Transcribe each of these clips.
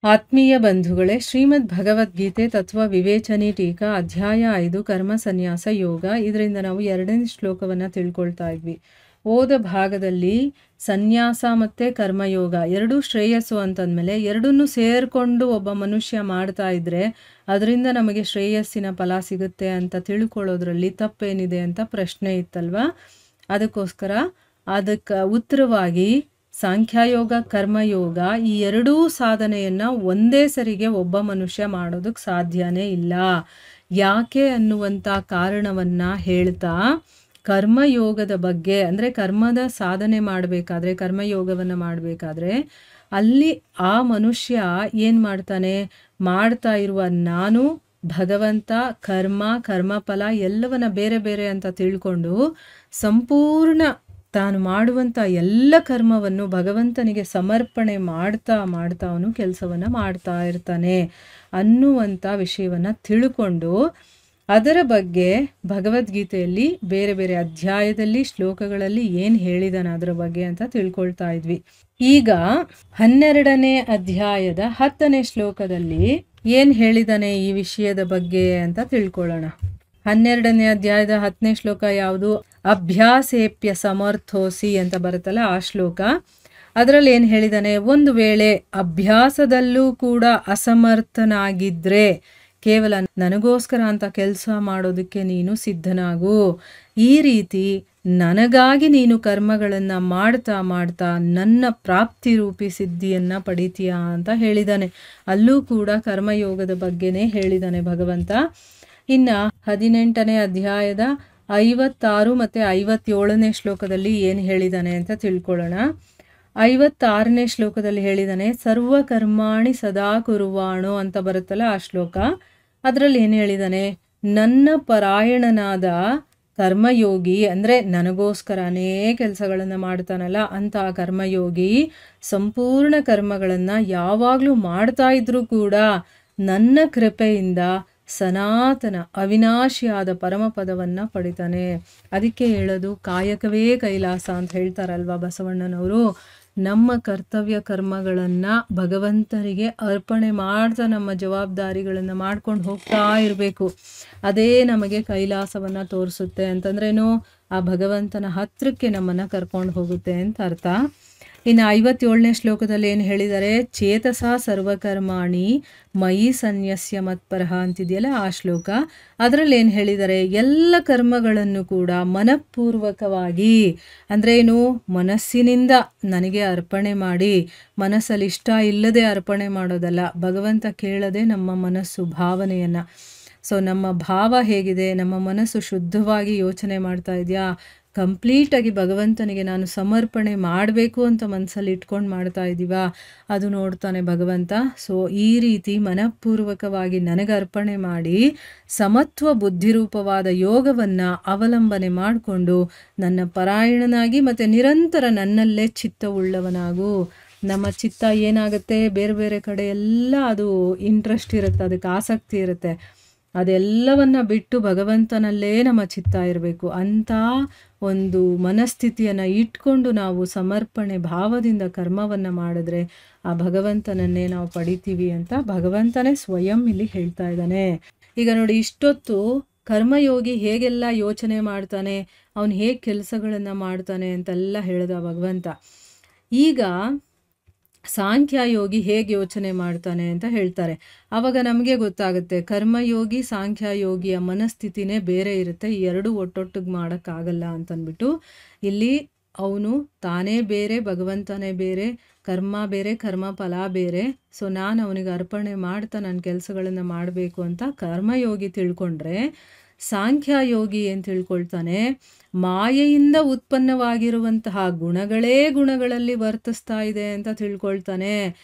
ಆತ್ಮೀಯ ಬಂಧುಗಳೇ, ಶ್ರೀಮದ್ ಭಗವದ್ಗೀತೆ ತತ್ವ ವಿವೇಚನೆ ಟೀಕಾ ಅಧ್ಯಾಯ 5 ಕರ್ಮ ಸನ್ಯಾಸ ಯೋಗ. ಇದರಿಂದ ನಾವು 2ನೇ ಶ್ಲೋಕವನ್ನು ತಿಳ್ಕೊಳ್ತಾ ಇದ್ವಿ. ಓದ ಭಾಗದಲ್ಲಿ ಸನ್ಯಾಸ ಮತ್ತು ಕರ್ಮಯೋಗ ಎರಡೂ ಶ್ರೇಯಸ್ಸು ಅಂತಂದಮೇಲೆ ಎರಡನ್ನೂ ಸೇರಿಕೊಂಡು ಒಬ್ಬ ಮನುಷ್ಯ ಮಾಡ್ತಾ ಇದ್ರೆ ಅದರಿಂದ ನಮಗೆ ಶ್ರೇಯಸ್ಸಿನ ಫಲ ಸಿಗುತ್ತೆ ಅಂತ ತಿಳ್ಕೊಳ್ಳೋದ್ರಲ್ಲಿ ತಪ್ಪೇನಿದೆ ಅಂತ ಪ್ರಶ್ನೆ ಇತ್ತಲ್ವ. ಅದಕ್ಕೋಸ್ಕರ ಅದಕ್ಕೆ ಉತ್ತರವಾಗಿ ಸಾಂಖ್ಯಯೋಗ ಕರ್ಮಯೋಗ ಈ ಎರಡೂ ಸಾಧನೆಯನ್ನು ಒಂದೇ ಸರಿಗೆ ಒಬ್ಬ ಮನುಷ್ಯ ಮಾಡೋದಕ್ಕೆ ಸಾಧ್ಯನೇ ಇಲ್ಲ. ಯಾಕೆ ಅನ್ನುವಂಥ ಕಾರಣವನ್ನು ಹೇಳ್ತಾ ಕರ್ಮಯೋಗದ ಬಗ್ಗೆ, ಅಂದರೆ ಕರ್ಮದ ಸಾಧನೆ ಮಾಡಬೇಕಾದ್ರೆ, ಕರ್ಮಯೋಗವನ್ನು ಮಾಡಬೇಕಾದ್ರೆ ಅಲ್ಲಿ ಆ ಮನುಷ್ಯ ಏನು ಮಾಡ್ತಾನೆ, ಮಾಡ್ತಾ ಇರುವ ನಾನು, ಭಗವಂತ, ಕರ್ಮಫಲ ಎಲ್ಲವನ್ನ ಬೇರೆ ಬೇರೆ ಅಂತ ತಿಳ್ಕೊಂಡು ಸಂಪೂರ್ಣ ತಾನು ಮಾಡುವಂಥ ಎಲ್ಲ ಕರ್ಮವನ್ನು ಭಗವಂತನಿಗೆ ಸಮರ್ಪಣೆ ಮಾಡ್ತಾ ಅವನು ಕೆಲಸವನ್ನು ಮಾಡ್ತಾ ಇರ್ತಾನೆ ಅನ್ನುವಂಥ ವಿಷಯವನ್ನು ತಿಳ್ಕೊಂಡು ಅದರ ಬಗ್ಗೆ ಭಗವದ್ಗೀತೆಯಲ್ಲಿ ಬೇರೆ ಬೇರೆ ಅಧ್ಯಾಯದಲ್ಲಿ ಶ್ಲೋಕಗಳಲ್ಲಿ ಏನು ಹೇಳಿದಾನೆ ಅದರ ಬಗ್ಗೆ ಅಂತ ತಿಳ್ಕೊಳ್ತಾ ಇದ್ವಿ. ಈಗ 12ನೇ ಅಧ್ಯಾಯದ 10ನೇ ಶ್ಲೋಕದಲ್ಲಿ ಏನು ಹೇಳಿದಾನೆ ಈ ವಿಷಯದ ಬಗ್ಗೆ ಅಂತ ತಿಳ್ಕೊಳ್ಳೋಣ. 12ನೇ ಅಧ್ಯಾಯದ 10ನೇ ಶ್ಲೋಕ ಯಾವುದು? ಅಭ್ಯಾಸೇಪ್ಯ ಸಮರ್ಥೋಸಿ ಅಂತ ಬರುತ್ತಲ್ಲ ಆ ಶ್ಲೋಕ. ಅದರಲ್ಲಿ ಏನು ಹೇಳಿದಾನೆ, ಒಂದು ವೇಳೆ ಅಭ್ಯಾಸದಲ್ಲೂ ಕೂಡ ಅಸಮರ್ಥನಾಗಿದ್ರೆ ಕೇವಲ ನನಗೋಸ್ಕರ ಅಂತ ಕೆಲಸ ಮಾಡೋದಕ್ಕೆ ನೀನು ಸಿದ್ಧನಾಗು. ಈ ರೀತಿ ನನಗಾಗಿ ನೀನು ಕರ್ಮಗಳನ್ನು ಮಾಡ್ತಾ ನನ್ನ ಪ್ರಾಪ್ತಿ ರೂಪಿ ಸಿದ್ಧಿಯನ್ನು ಪಡಿತೀಯ ಅಂತ ಹೇಳಿದಾನೆ. ಅಲ್ಲೂ ಕೂಡ ಕರ್ಮಯೋಗದ ಬಗ್ಗೆನೇ ಹೇಳಿದಾನೆ ಭಗವಂತ. ಇನ್ನು 18ನೇ ಅಧ್ಯಾಯದ 56 ಮತ್ತು 57ನೇ ಶ್ಲೋಕದಲ್ಲಿ ಏನು ಹೇಳಿದಾನೆ ಅಂತ ತಿಳ್ಕೊಳ್ಳೋಣ. 56ನೇ ಶ್ಲೋಕದಲ್ಲಿ ಹೇಳಿದಾನೆ, ಸರ್ವಕರ್ಮಾಣಿ ಸದಾ ಕುರುವಾಣೋ ಅಂತ ಬರುತ್ತಲ್ಲ ಆ ಶ್ಲೋಕ. ಅದರಲ್ಲಿ ಏನು ಹೇಳಿದಾನೆ, ನನ್ನ ಪರಾಯಣನಾದ ಕರ್ಮಯೋಗಿ, ಅಂದರೆ ನನಗೋಸ್ಕರನೇ ಕೆಲಸಗಳನ್ನು ಮಾಡ್ತಾನಲ್ಲ ಅಂತ ಕರ್ಮಯೋಗಿ ಸಂಪೂರ್ಣ ಕರ್ಮಗಳನ್ನು ಯಾವಾಗಲೂ ಮಾಡ್ತಾ ಇದ್ರೂ ಕೂಡ ನನ್ನ ಕೃಪೆಯಿಂದ ಸನಾತನ ಅವಿನಾಶಿಯಾದ ಪರಮಪದವನ್ನು ಪಡಿತಾನೆ. ಅದಕ್ಕೆ ಹೇಳೋದು ಕಾಯಕವೇ ಕೈಲಾಸ ಅಂತ ಹೇಳ್ತಾರಲ್ವ ಬಸವಣ್ಣನವರು. ನಮ್ಮ ಕರ್ತವ್ಯ ಕರ್ಮಗಳನ್ನು ಭಗವಂತನಿಗೆ ಅರ್ಪಣೆ ಮಾಡ್ತಾ ನಮ್ಮ ಜವಾಬ್ದಾರಿಗಳನ್ನು ಮಾಡ್ಕೊಂಡು ಹೋಗ್ತಾ ಇರಬೇಕು. ಅದೇ ನಮಗೆ ಕೈಲಾಸವನ್ನು ತೋರಿಸುತ್ತೆ. ಅಂತಂದ್ರೇನು, ಆ ಭಗವಂತನ ಹತ್ರಕ್ಕೆ ನಮ್ಮನ್ನು ಕರ್ಕೊಂಡು ಹೋಗುತ್ತೆ ಅಂತ ಅರ್ಥ. ಇನ್ನು 57ನೇ ಶ್ಲೋಕದಲ್ಲಿ ಏನು ಹೇಳಿದ್ದಾರೆ, ಚೇತಸ ಸರ್ವಕರ್ಮಾಣಿ ಮಯಿ ಸನ್ಯಸ್ಯ ಮತ್ಪರಹ ಅಂತಿದೆಯಲ್ಲ ಆ ಶ್ಲೋಕ. ಅದರಲ್ಲಿ ಏನು ಹೇಳಿದ್ದಾರೆ, ಎಲ್ಲ ಕರ್ಮಗಳನ್ನು ಕೂಡ ಮನಪೂರ್ವಕವಾಗಿ, ಅಂದ್ರೇನು, ಮನಸ್ಸಿನಿಂದ ನನಗೆ ಅರ್ಪಣೆ ಮಾಡಿ, ಮನಸ್ಸಲ್ಲಿ ಇಷ್ಟ ಇಲ್ಲದೆ ಅರ್ಪಣೆ ಮಾಡೋದಲ್ಲ. ಭಗವಂತ ಕೇಳದೆ ನಮ್ಮ ಮನಸ್ಸು ಭಾವನೆಯನ್ನು. ಸೊ ನಮ್ಮ ಭಾವ ಹೇಗಿದೆ, ನಮ್ಮ ಮನಸ್ಸು ಶುದ್ಧವಾಗಿ ಯೋಚನೆ ಮಾಡ್ತಾ ಇದೆಯಾ, ಕಂಪ್ಲೀಟಾಗಿ ಭಗವಂತನಿಗೆ ನಾನು ಸಮರ್ಪಣೆ ಮಾಡಬೇಕು ಅಂತ ಮನಸ್ಸಲ್ಲಿ ಇಟ್ಕೊಂಡು ಮಾಡ್ತಾ ಇದ್ದೀವ, ಅದು ನೋಡ್ತಾನೆ ಭಗವಂತ. ಸೊ ಈ ರೀತಿ ಮನಪೂರ್ವಕವಾಗಿ ನನಗೆ ಅರ್ಪಣೆ ಮಾಡಿ ಸಮತ್ವ ಬುದ್ಧಿರೂಪವಾದ ಯೋಗವನ್ನು ಅವಲಂಬನೆ ಮಾಡಿಕೊಂಡು ನನ್ನ ಪರಾಯಣನಾಗಿ ಮತ್ತು ನಿರಂತರ ನನ್ನಲ್ಲೇ ಚಿತ್ತವುಳ್ಳವನಾಗು. ನಮ್ಮ ಚಿತ್ತ ಏನಾಗುತ್ತೆ, ಬೇರೆ ಬೇರೆ ಕಡೆ ಎಲ್ಲ ಅದು ಇಂಟ್ರೆಸ್ಟ್ ಇರುತ್ತೆ, ಅದಕ್ಕೆ ಆಸಕ್ತಿ ಇರುತ್ತೆ. ಅದೆಲ್ಲವನ್ನ ಬಿಟ್ಟು ಭಗವಂತನಲ್ಲೇ ನಮ್ಮ ಚಿತ್ತ ಇರಬೇಕು. ಅಂಥ ಒಂದು ಮನಸ್ಥಿತಿಯನ್ನು ಇಟ್ಕೊಂಡು ನಾವು ಸಮರ್ಪಣೆ ಭಾವದಿಂದ ಕರ್ಮವನ್ನು ಮಾಡಿದ್ರೆ ಆ ಭಗವಂತನನ್ನೇ ನಾವು ಪಡಿತೀವಿ ಅಂತ ಭಗವಂತನೇ ಸ್ವಯಂ ಇಲ್ಲಿ ಹೇಳ್ತಾ ಇದ್ದಾನೆ. ಈಗ ನೋಡಿ, ಇಷ್ಟೊತ್ತು ಕರ್ಮಯೋಗಿ ಹೇಗೆಲ್ಲ ಯೋಚನೆ ಮಾಡ್ತಾನೆ, ಅವನು ಹೇಗೆ ಕೆಲಸಗಳನ್ನು ಮಾಡ್ತಾನೆ ಅಂತೆಲ್ಲ ಹೇಳ್ದ ಭಗವಂತ. ಈಗ ಸಾಂಖ್ಯಯೋಗಿ ಹೇಗೆ ಯೋಚನೆ ಮಾಡ್ತಾನೆ ಅಂತ ಹೇಳ್ತಾರೆ. ಆವಾಗ ನಮಗೆ ಗೊತ್ತಾಗುತ್ತೆ ಕರ್ಮಯೋಗಿ ಸಾಂಖ್ಯಯೋಗಿಯ ಮನಸ್ಥಿತಿನೇ ಬೇರೆ ಇರುತ್ತೆ. ಈ ಎರಡೂ ಒಟ್ಟೊಟ್ಟಿಗೆ ಮಾಡೋಕ್ಕಾಗಲ್ಲ ಅಂತಂದ್ಬಿಟ್ಟು ಇಲ್ಲಿ ಅವನು ತಾನೇ ಬೇರೆ, ಭಗವಂತನೇ ಬೇರೆ, ಕರ್ಮ ಬೇರೆ, ಕರ್ಮಫಲ ಬೇರೆ. ಸೊ ನಾನು ಅವನಿಗೆ ಅರ್ಪಣೆ ಮಾಡ್ತಾ ನನ್ನ ಕೆಲಸಗಳನ್ನು ಮಾಡಬೇಕು ಅಂತ ಕರ್ಮಯೋಗಿ ತಿಳ್ಕೊಂಡ್ರೆ, ಸಾಂಖ್ಯಯೋಗಿ ಏನು ತಿಳ್ಕೊಳ್ತಾನೆ, ಮಾಯೆಯಿಂದ ಉತ್ಪನ್ನವಾಗಿರುವಂತಹ ಗುಣಗಳೇ ಗುಣಗಳಲ್ಲಿ ವರ್ತಿಸ್ತಾ ಇದೆ ಅಂತ ತಿಳ್ಕೊಳ್ತಾನೆ.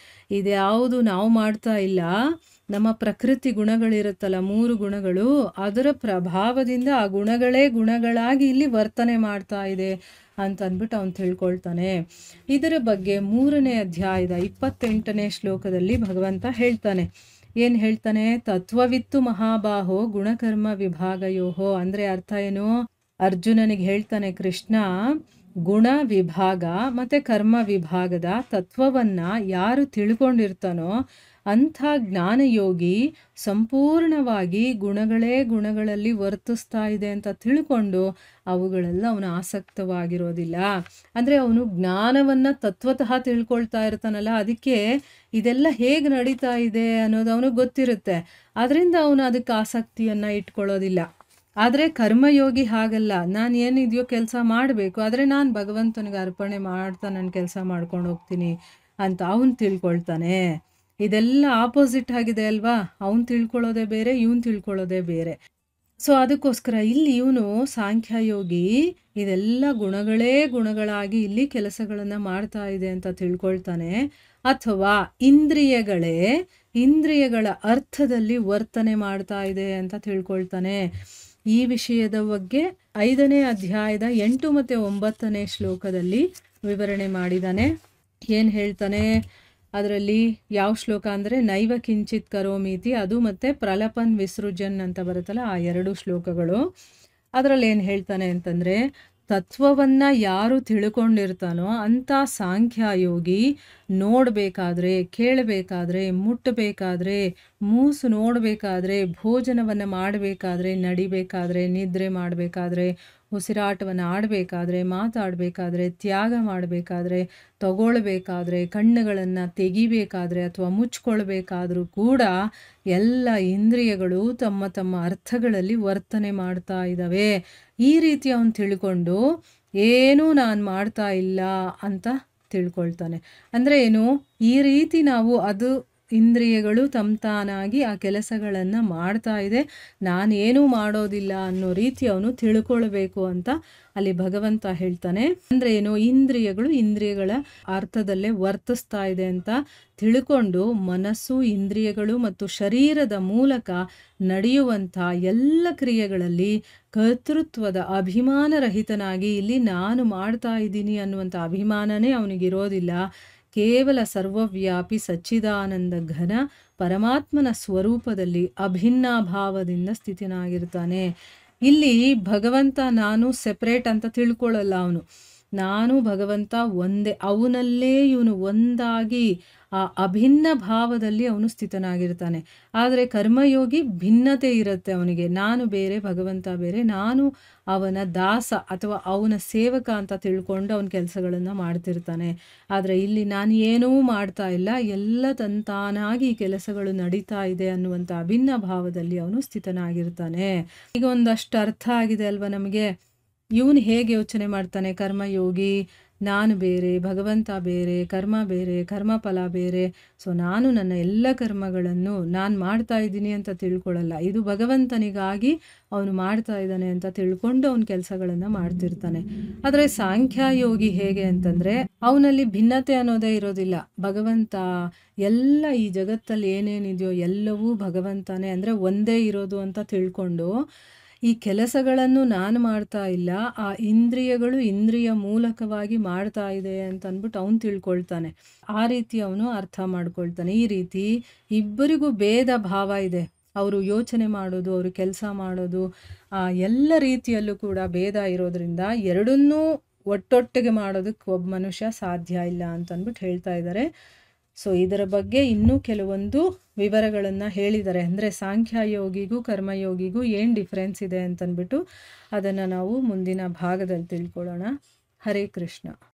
ಇದ್ಯಾವುದು ನಾವು ಮಾಡ್ತಾ ಇಲ್ಲ, ನಮ್ಮ ಪ್ರಕೃತಿ ಗುಣಗಳಿರುತ್ತಲ್ಲ 3 ಗುಣಗಳು, ಅದರ ಪ್ರಭಾವದಿಂದ ಆ ಗುಣಗಳೇ ಗುಣಗಳಾಗಿ ಇಲ್ಲಿ ವರ್ತನೆ ಮಾಡ್ತಾ ಇದೆ ಅಂತ ಅಂದ್ಬಿಟ್ಟು ಅವನು ತಿಳ್ಕೊಳ್ತಾನೆ. ಇದರ ಬಗ್ಗೆ 3ನೇ ಅಧ್ಯಾಯದ 28ನೇ ಶ್ಲೋಕದಲ್ಲಿ ಭಗವಂತ ಹೇಳ್ತಾನೆ. ಏನು ಹೇಳ್ತಾನೆ, ತತ್ವವಿತ್ತು ಮಹಾಬಾಹೋ ಗುಣಕರ್ಮ ವಿಭಾಗಯೋಹೋ. ಅಂದರೆ ಅರ್ಥ ಏನು, ಅರ್ಜುನನಿಗೆ ಹೇಳ್ತಾನೆ ಕೃಷ್ಣ, ಗುಣ ವಿಭಾಗ ಮತ್ತು ಕರ್ಮ ವಿಭಾಗದ ತತ್ವವನ್ನು ಯಾರು ತಿಳ್ಕೊಂಡಿರ್ತಾನೋ ಅಂಥ ಜ್ಞಾನಯೋಗಿ ಸಂಪೂರ್ಣವಾಗಿ ಗುಣಗಳೇ ಗುಣಗಳಲ್ಲಿ ವರ್ತಿಸ್ತಾ ಇದೆ ಅಂತ ತಿಳ್ಕೊಂಡು ಅವುಗಳೆಲ್ಲ ಅವನು ಆಸಕ್ತವಾಗಿರೋದಿಲ್ಲ. ಅಂದರೆ ಅವನು ಜ್ಞಾನವನ್ನು ತತ್ವತಃ ತಿಳ್ಕೊಳ್ತಾ ಇರ್ತಾನಲ್ಲ, ಅದಕ್ಕೆ ಇದೆಲ್ಲ ಹೇಗೆ ನಡೀತಾ ಇದೆ ಅನ್ನೋದು ಅವನಿಗೆ ಗೊತ್ತಿರುತ್ತೆ. ಅದರಿಂದ ಅವನು ಅದಕ್ಕೆ ಆಸಕ್ತಿಯನ್ನು ಇಟ್ಕೊಳ್ಳೋದಿಲ್ಲ. ಆದರೆ ಕರ್ಮಯೋಗಿ ಹಾಗಲ್ಲ. ನಾನು ಏನಿದೆಯೋ ಕೆಲಸ ಮಾಡಬೇಕು, ಆದರೆ ನಾನು ಭಗವಂತನಿಗೆ ಅರ್ಪಣೆ ಮಾಡ್ತಾ ನನ್ನ ಕೆಲಸ ಮಾಡ್ಕೊಂಡು ಹೋಗ್ತೀನಿ ಅಂತ ಅವನು ತಿಳ್ಕೊಳ್ತಾನೆ. ಇದೆಲ್ಲ ಆಪೋಸಿಟ್ ಆಗಿದೆ ಅಲ್ವಾ? ಅವನು ತಿಳ್ಕೊಳ್ಳೋದೇ ಬೇರೆ, ಇವನು ತಿಳ್ಕೊಳ್ಳೋದೇ ಬೇರೆ. ಸೊ ಅದಕ್ಕೋಸ್ಕರ ಇಲ್ಲಿ ಇವನು ಸಾಂಖ್ಯಯೋಗಿ ಇದೆಲ್ಲ ಗುಣಗಳೇ ಗುಣಗಳಾಗಿ ಇಲ್ಲಿ ಕೆಲಸಗಳನ್ನು ಮಾಡ್ತಾ ಇದೆ ಅಂತ ತಿಳ್ಕೊಳ್ತಾನೆ. ಅಥವಾ ಇಂದ್ರಿಯಗಳ ಅರ್ಥದಲ್ಲಿ ವರ್ತನೆ ಮಾಡ್ತಾ ಇದೆ ಅಂತ ತಿಳ್ಕೊಳ್ತಾನೆ. ಈ ವಿಷಯದ ಬಗ್ಗೆ 5ನೇ ಅಧ್ಯಾಯದ 8 ಮತ್ತು 9ನೇ ಶ್ಲೋಕದಲ್ಲಿ ವಿವರಣೆ ಮಾಡಿದ್ದಾನೆ. ಏನು ಹೇಳ್ತಾನೆ ಅದರಲ್ಲಿ? ಯಾವ ಶ್ಲೋಕ ಅಂದರೆ ನೈವ ಕಿಂಚಿತ್ ಕರೋಮೀತಿ, ಅದು ಮತ್ತು ಪ್ರಲಪನ್ ವಿಸೃಜನ್ ಅಂತ ಬರುತ್ತಲ್ಲ, ಆ 2 ಶ್ಲೋಕಗಳು. ಅದರಲ್ಲಿ ಏನು ಹೇಳ್ತಾನೆ ಅಂತಂದರೆ, ತತ್ವವನ್ನು ಯಾರು ತಿಳ್ಕೊಂಡಿರ್ತಾನೋ ಅಂಥ ಸಾಂಖ್ಯಯೋಗಿ ನೋಡಬೇಕಾದ್ರೆ, ಕೇಳಬೇಕಾದ್ರೆ, ಮುಟ್ಟಬೇಕಾದ್ರೆ, ಮೂಸು ನೋಡಬೇಕಾದ್ರೆ, ಭೋಜನವನ್ನು ಮಾಡಬೇಕಾದ್ರೆ, ನಡಿಬೇಕಾದ್ರೆ, ನಿದ್ರೆ ಮಾಡಬೇಕಾದ್ರೆ, ಉಸಿರಾಟವನ್ನು ಆಡಬೇಕಾದ್ರೆ, ಮಾತಾಡಬೇಕಾದ್ರೆ, ತ್ಯಾಗ ಮಾಡಬೇಕಾದ್ರೆ, ತಗೊಳ್ಬೇಕಾದ್ರೆ, ಕಣ್ಣುಗಳನ್ನು ತೆಗಿಬೇಕಾದ್ರೆ ಅಥವಾ ಮುಚ್ಕೊಳ್ಬೇಕಾದ್ರೂ ಕೂಡ ಎಲ್ಲ ಇಂದ್ರಿಯಗಳು ತಮ್ಮ ತಮ್ಮ ಅರ್ಥಗಳಲ್ಲಿ ವರ್ತನೆ ಮಾಡ್ತಾ ಇದ್ದಾವೆ. ಈ ರೀತಿ ಅವನು ತಿಳ್ಕೊಂಡು ಏನೂ ನಾನು ಮಾಡ್ತಾ ಇಲ್ಲ ಅಂತ ತಿಳ್ಕೊಳ್ತಾನೆ. ಅಂದರೆ ಏನು? ಈ ರೀತಿ ನಾವು ಇಂದ್ರಿಯಗಳು ತಾನಾಗಿ ಆ ಕೆಲಸಗಳನ್ನು ಮಾಡ್ತಾ ಇದೆ, ನಾನೇನೂ ಮಾಡೋದಿಲ್ಲ ಅನ್ನೋ ರೀತಿ ಅವನು ತಿಳ್ಕೊಳ್ಬೇಕು ಅಂತ ಅಲ್ಲಿ ಭಗವಂತ ಹೇಳ್ತಾನೆ. ಅಂದರೆ ಏನು? ಇಂದ್ರಿಯಗಳು ಇಂದ್ರಿಯಗಳ ಅರ್ಥದಲ್ಲೇ ವರ್ತಿಸ್ತಾ ಇದೆ ಅಂತ ತಿಳ್ಕೊಂಡು ಮನಸ್ಸು, ಇಂದ್ರಿಯಗಳು ಮತ್ತು ಶರೀರದ ಮೂಲಕ ನಡೆಯುವಂಥ ಎಲ್ಲ ಕ್ರಿಯೆಗಳಲ್ಲಿ ಕರ್ತೃತ್ವದ ಅಭಿಮಾನರಹಿತನಾಗಿ ಇಲ್ಲಿ ನಾನು ಮಾಡ್ತಾ ಇದ್ದೀನಿ ಅನ್ನುವಂಥ ಅಭಿಮಾನನೇ ಅವನಿಗಿರೋದಿಲ್ಲ. ಕೇವಲ ಸರ್ವವ್ಯಾಪಿ ಸಚ್ಚಿದಾನಂದ ಘನ ಪರಮಾತ್ಮನ ಸ್ವರೂಪದಲ್ಲಿ ಅಭಿನ್ನಾಭಾವದಿಂದ ಸ್ಥಿತನಾಗಿರ್ತಾನೆ. ಇಲ್ಲಿ ಭಗವಂತ ನಾನು ಸೆಪ್ರೇಟ್ ಅಂತ ತಿಳ್ಕೊಳ್ಳಲ್ಲ. ಅವನು ನಾನು ಭಗವಂತ ಒಂದೇ, ಅವನಲ್ಲೇ ಇವನು ಒಂದಾಗಿ ಆ ಅಭಿನ್ನ ಭಾವದಲ್ಲಿ ಅವನು ಸ್ಥಿತನಾಗಿರ್ತಾನೆ. ಆದರೆ ಕರ್ಮಯೋಗಿ ಭಿನ್ನತೆ ಇರುತ್ತೆ ಅವನಿಗೆ. ನಾನು ಬೇರೆ, ಭಗವಂತ ಬೇರೆ, ನಾನು ಅವನ ದಾಸ ಅಥವಾ ಅವನ ಸೇವಕ ಅಂತ ತಿಳ್ಕೊಂಡು ಅವನ ಕೆಲಸಗಳನ್ನು ಮಾಡ್ತಿರ್ತಾನೆ. ಆದರೆ ಇಲ್ಲಿ ನಾನು ಏನೂ ಮಾಡ್ತಾ ಇಲ್ಲ, ಎಲ್ಲ ತಾನಾಗಿ ಕೆಲಸಗಳು ನಡೀತಾ ಇದೆ ಅನ್ನುವಂಥ ಅಭಿನ್ನ ಭಾವದಲ್ಲಿ ಅವನು ಸ್ಥಿತನಾಗಿರ್ತಾನೆ. ಈಗ ಒಂದಷ್ಟು ಅರ್ಥ ಆಗಿದೆ ಅಲ್ವಾ ನಮಗೆ? ಇವನು ಹೇಗೆ ಯೋಚನೆ ಮಾಡ್ತಾನೆ ಕರ್ಮಯೋಗಿ? ನಾನು ಬೇರೆ, ಭಗವಂತ ಬೇರೆ, ಕರ್ಮ ಬೇರೆ, ಕರ್ಮಫಲ ಬೇರೆ. ಸೊ ನಾನು ನನ್ನ ಎಲ್ಲ ಕರ್ಮಗಳನ್ನು ನಾನು ಮಾಡ್ತಾ ಇದ್ದೀನಿ ಅಂತ ತಿಳ್ಕೊಳ್ಳಲ್ಲ. ಇದು ಭಗವಂತನಿಗಾಗಿ ಅವನು ಮಾಡ್ತಾ ಇದ್ದಾನೆ ಅಂತ ತಿಳ್ಕೊಂಡು ಅವನ ಕೆಲಸಗಳನ್ನು ಮಾಡ್ತಿರ್ತಾನೆ. ಆದರೆ ಸಾಂಖ್ಯಯೋಗಿ ಹೇಗೆ ಅಂತಂದರೆ ಅವನಲ್ಲಿ ಭಿನ್ನತೆ ಅನ್ನೋದೇ ಇರೋದಿಲ್ಲ. ಭಗವಂತ ಎಲ್ಲ ಈ ಜಗತ್ತಲ್ಲಿ ಏನೇನಿದೆಯೋ ಎಲ್ಲವೂ ಭಗವಂತನೇ, ಅಂದರೆ ಒಂದೇ ಇರೋದು ಅಂತ ತಿಳ್ಕೊಂಡು ಈ ಕೆಲಸಗಳನ್ನು ನಾನು ಮಾಡ್ತಾ ಇಲ್ಲ, ಆ ಇಂದ್ರಿಯಗಳು ಇಂದ್ರಿಯ ಮೂಲಕವಾಗಿ ಮಾಡ್ತಾ ಇದೆ ಅಂತ ಅಂದ್ಬಿಟ್ಟು ಅವನು ತಿಳ್ಕೊಳ್ತಾನೆ. ಆ ರೀತಿ ಅವನು ಅರ್ಥ ಮಾಡ್ಕೊಳ್ತಾನೆ. ಈ ರೀತಿ ಇಬ್ಬರಿಗೂ ಭೇದ ಭಾವ ಇದೆ. ಅವರು ಯೋಚನೆ ಮಾಡೋದು, ಅವರು ಕೆಲಸ ಮಾಡೋದು, ಎಲ್ಲ ರೀತಿಯಲ್ಲೂ ಕೂಡ ಭೇದ ಇರೋದ್ರಿಂದ ಎರಡನ್ನೂ ಒಟ್ಟೊಟ್ಟಿಗೆ ಮಾಡೋದಕ್ಕೆ ಒಬ್ಬ ಮನುಷ್ಯ ಸಾಧ್ಯ ಇಲ್ಲ ಅಂತ ಅಂದ್ಬಿಟ್ಟು ಹೇಳ್ತಾ ಇದ್ದಾರೆ. ಸೊ ಇದರ ಬಗ್ಗೆ ಇನ್ನೂ ಕೆಲವೊಂದು ವಿವರಗಳನ್ನು ಹೇಳಿದ್ದಾರೆ. ಅಂದರೆ ಸಾಂಖ್ಯಯೋಗಿಗೂ ಕರ್ಮಯೋಗಿಗೂ ಏನು ಡಿಫ್ರೆನ್ಸ್ ಇದೆ ಅಂತಂದ್ಬಿಟ್ಟು ಅದನ್ನು ನಾವು ಮುಂದಿನ ಭಾಗದಲ್ಲಿ ತಿಳ್ಕೊಳ್ಳೋಣ. ಹರೇ ಕೃಷ್ಣ.